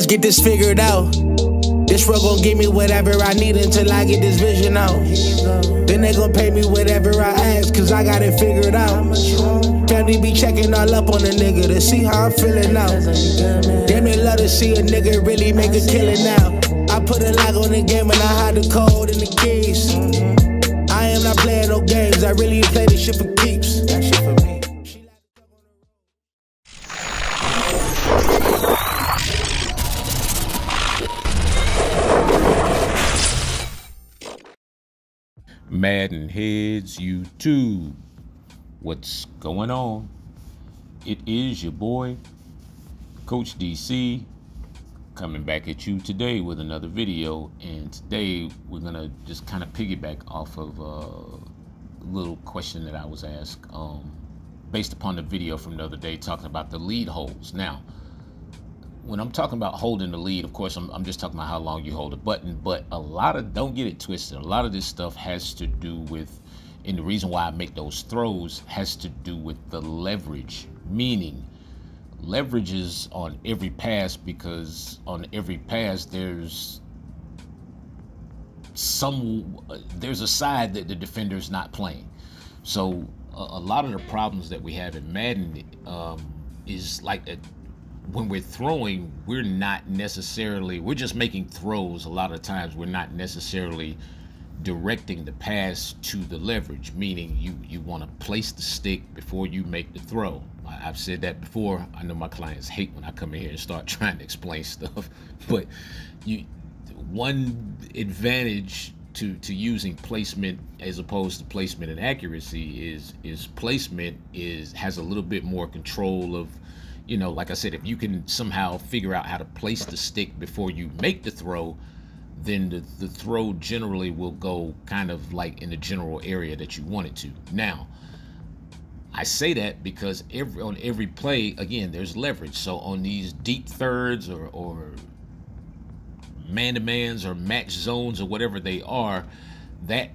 just get this figured out. This bro gon' give me whatever I need until I get this vision out. Then they gon' pay me whatever I ask, cause I got it figured out. Family be checking all up on a nigga to see how I'm feeling now. Damn, they love to see a nigga really make a killing now. I put a lock on the game and I hide the code and the keys. I am not playing no games, I really play this shit for keeps. That shit for me. MaddenHeadz YouTube, what's going on? It is your boy Coach DC coming back at you today with another video, and today we're gonna just kind of piggyback off of a little question that I was asked based upon the video from the other day talking about the lead holds. Now, when I'm talking about holding the lead, of course, I'm just talking about how long you hold a button, but don't get it twisted, a lot of this stuff has to do with, and the reason why I make those throws has to do with the leverage, meaning leverage is on every pass, because on every pass there's a side that the defender's not playing. So a lot of the problems that we have in Madden is like when we're throwing, we're just making throws. A lot of times we're not necessarily directing the pass to the leverage, meaning you want to place the stick before you make the throw. I've said that before. I know my clients hate when I come in here and start trying to explain stuff, but one advantage to using placement as opposed to placement and accuracy is placement has a little bit more control of, like I said, if you can somehow figure out how to place the stick before you make the throw, then the throw generally will go kind of like in the general area that you want it to. Now, I say that because on every play, again, there's leverage. So on these deep thirds or man-to-mans or match zones or whatever they are, that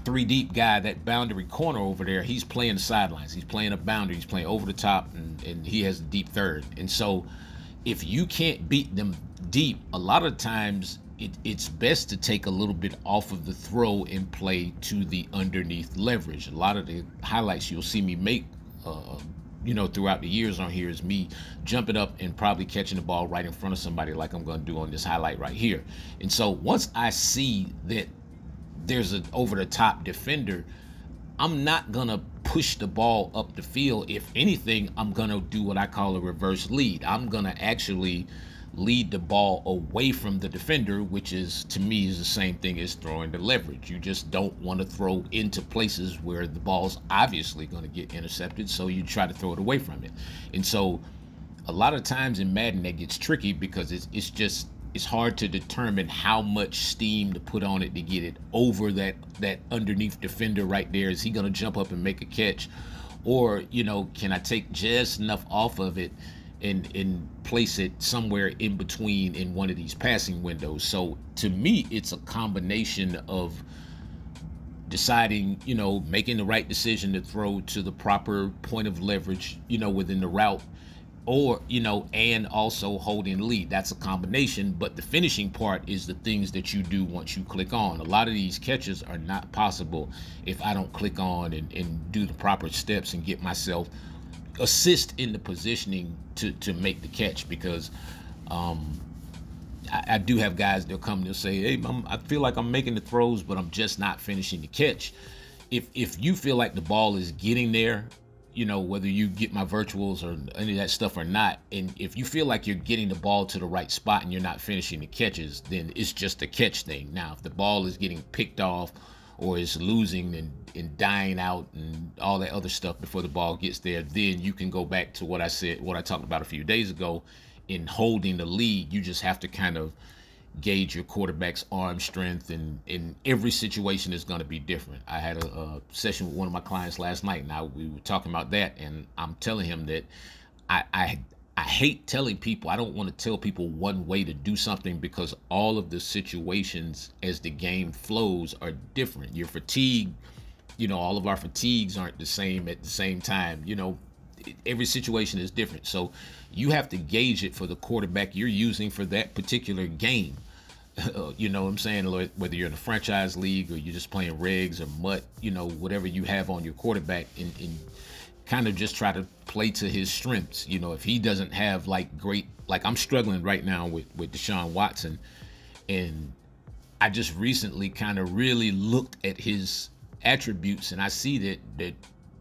3 deep guy, that boundary corner over there, he's playing the sidelines, he's playing a boundary, he's playing over the top, and he has a deep third. And so if you can't beat them deep, a lot of times it's best to take a little bit off of the throw and play to the underneath leverage. A lot of the highlights you'll see me make throughout the years on here is me jumping up and probably catching the ball right in front of somebody, like I'm going to do on this highlight right here. And so once I see that there's an over-the-top defender, I'm not gonna push the ball up the field. If anything, I'm gonna do what I call a reverse lead. I'm gonna actually lead the ball away from the defender, which is, to me, is the same thing as throwing the leverage. You just don't want to throw into places where the ball's obviously going to get intercepted, so you try to throw it away from it. And so a lot of times in Madden that gets tricky because it's hard to determine how much steam to put on it to get it over that underneath defender right there. Is he going to jump up and make a catch? Or, can I take just enough off of it and place it somewhere in between in one of these passing windows? So to me, it's a combination of deciding, making the right decision to throw to the proper point of leverage, within the route, or and also holding the lead. That's a combination, but the finishing part is the things that you do once you click on. A lot of these catches are not possible if I don't click on and do the proper steps and get myself assist in the positioning to make the catch, because I do have guys, they'll come and they'll say, hey, I feel like I'm making the throws, but I'm just not finishing the catch. If you feel like the ball is getting there, whether you get my virtuals or any of that stuff or not, and if you feel like you're getting the ball to the right spot and you're not finishing the catches, then it's just a catch thing. Now, if the ball is getting picked off or is losing and dying out and all that other stuff before the ball gets there, then you can go back to what I talked about a few days ago in holding the lead. You just have to kind of gauge your quarterback's arm strength, and in every situation is going to be different. I had a session with one of my clients last night, and we were talking about that, and I'm telling him that I hate telling people, I don't want to tell people one way to do something, because all of the situations as the game flows are different. Your fatigue, all of our fatigues aren't the same at the same time. every situation is different. So you have to gauge it for the quarterback you're using for that particular game. You know what I'm saying? Whether you're in a franchise league or you're just playing regs or MUT, you know, whatever you have on your quarterback, and kind of just try to play to his strengths. You know, if he doesn't have like great, like I'm struggling right now with Deshaun Watson, and I just recently kind of really looked at his attributes, and I see that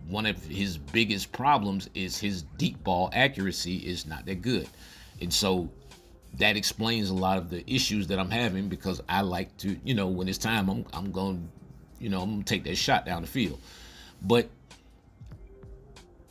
one of his biggest problems is his deep ball accuracy is not that good. And so that explains a lot of the issues that I'm having, because I like to, you know, when it's time, I'm going, you know, I'm going to take that shot down the field. But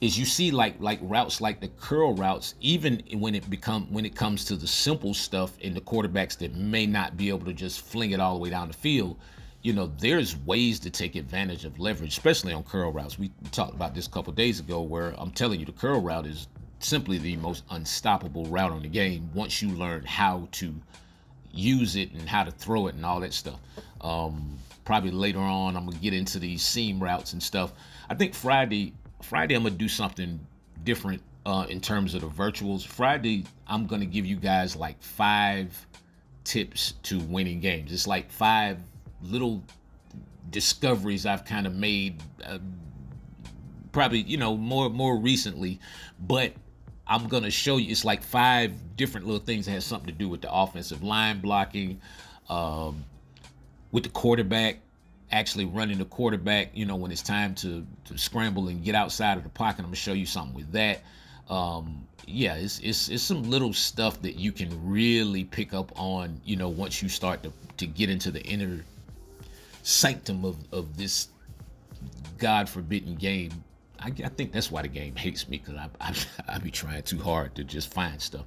as you see, like routes like the curl routes, even when it comes to the simple stuff in the quarterbacks that may not be able to just fling it all the way down the field, you know, there's ways to take advantage of leverage, especially on curl routes. We talked about this a couple days ago, where I'm telling you the curl route is simply the most unstoppable route on the game once you learn how to use it and how to throw it and all that stuff. Probably later on I'm gonna get into these seam routes and stuff. I think Friday I'm gonna do something different in terms of the virtuals. Friday I'm gonna give you guys like 5 tips to winning games. It's like 5 little discoveries I've kind of made, probably, you know, more recently, but I'm going to show you, it's like 5 different little things that has something to do with the offensive line blocking, with the quarterback, actually running the quarterback, you know, when it's time to scramble and get outside of the pocket. I'm going to show you something with that. Yeah, it's some little stuff that you can really pick up on, you know, once you start to get into the inner sanctum of this God forbidden game. I think that's why the game hates me, because I be trying too hard to just find stuff.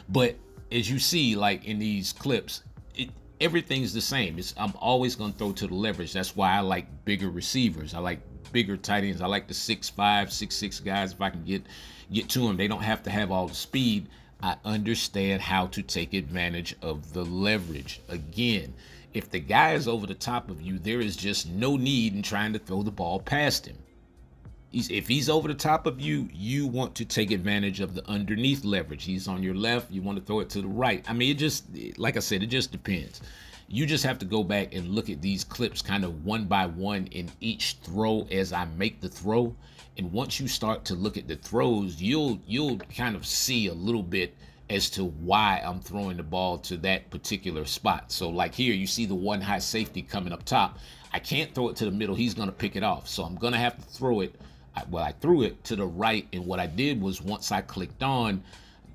But as you see, like in these clips, everything's the same. I'm always going to throw to the leverage. That's why I like bigger receivers. I like bigger tight ends. I like the 6'5", 6'6" guys. If I can get to them, they don't have to have all the speed. I understand how to take advantage of the leverage. Again, if the guy is over the top of you, there is just no need in trying to throw the ball past him. If he's over the top of you, you want to take advantage of the underneath leverage. He's on your left, you want to throw it to the right. I mean, it just, like I said, it just depends. You just have to go back and look at these clips kind of one by one in each throw as I make the throw. And once you start to look at the throws, you'll kind of see a little bit as to why I'm throwing the ball to that particular spot. So like here, you see the one high safety coming up top. I can't throw it to the middle. He's going to pick it off. So I'm going to have to throw it. Well, I threw it to the right, and what I did was once I clicked on,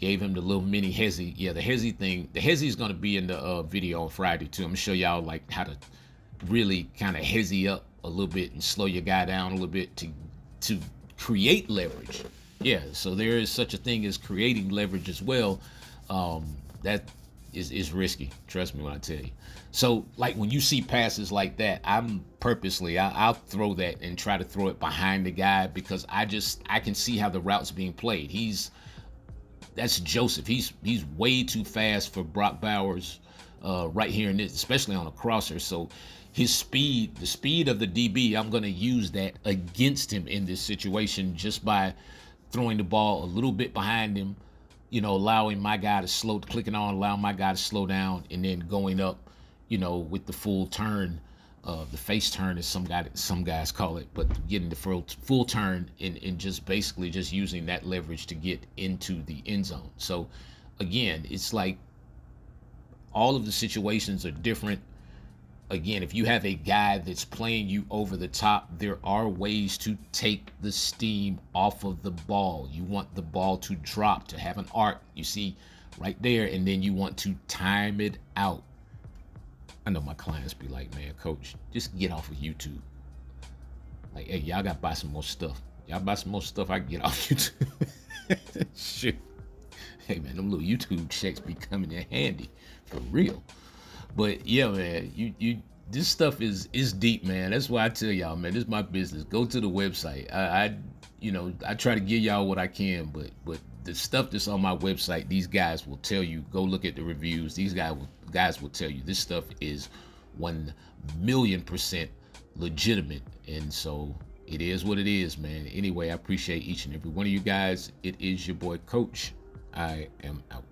gave him the little mini hezzy. Yeah, the hezzy thing. The hezzy is going to be in the video on Friday too. I'm going to show y'all like how to really kind of hezzy up a little bit and slow your guy down a little bit to create leverage. Yeah, so there is such a thing as creating leverage as well. That is risky. Trust me when I tell you. So like when you see passes like that, I'm purposely, I'll throw that and try to throw it behind the guy, because I can see how the route's being played. That's Joseph. He's way too fast for Brock Bowers right here in this, especially on a crosser. So his speed, the speed of the DB, I'm going to use that against him in this situation just by throwing the ball a little bit behind him, you know, allowing my guy to clicking on, allowing my guy to slow down, and then going up, you know, with the full turn, the face turn as some guys call it, but getting the full turn and just basically just using that leverage to get into the end zone. So again, it's like all of the situations are different. Again, if you have a guy that's playing you over the top, there are ways to take the steam off of the ball. You want the ball to drop, to have an arc, you see right there, and then you want to time it out. I know my clients be like, man, coach, just get off of YouTube. Like, hey, y'all got to buy some more stuff. Y'all buy some more stuff, I can get off YouTube. Shit. Hey, man, them little YouTube checks be coming in handy, for real. But yeah, man, this stuff is deep, man. That's why I tell y'all, man, this is my business. Go to the website. I try to give y'all what I can, but the stuff that's on my website, these guys will tell you. Go look at the reviews. These guys will tell you this stuff is 1,000,000% legitimate. And so it is what it is, man. Anyway, I appreciate each and every one of you guys. It is your boy Coach. I am out.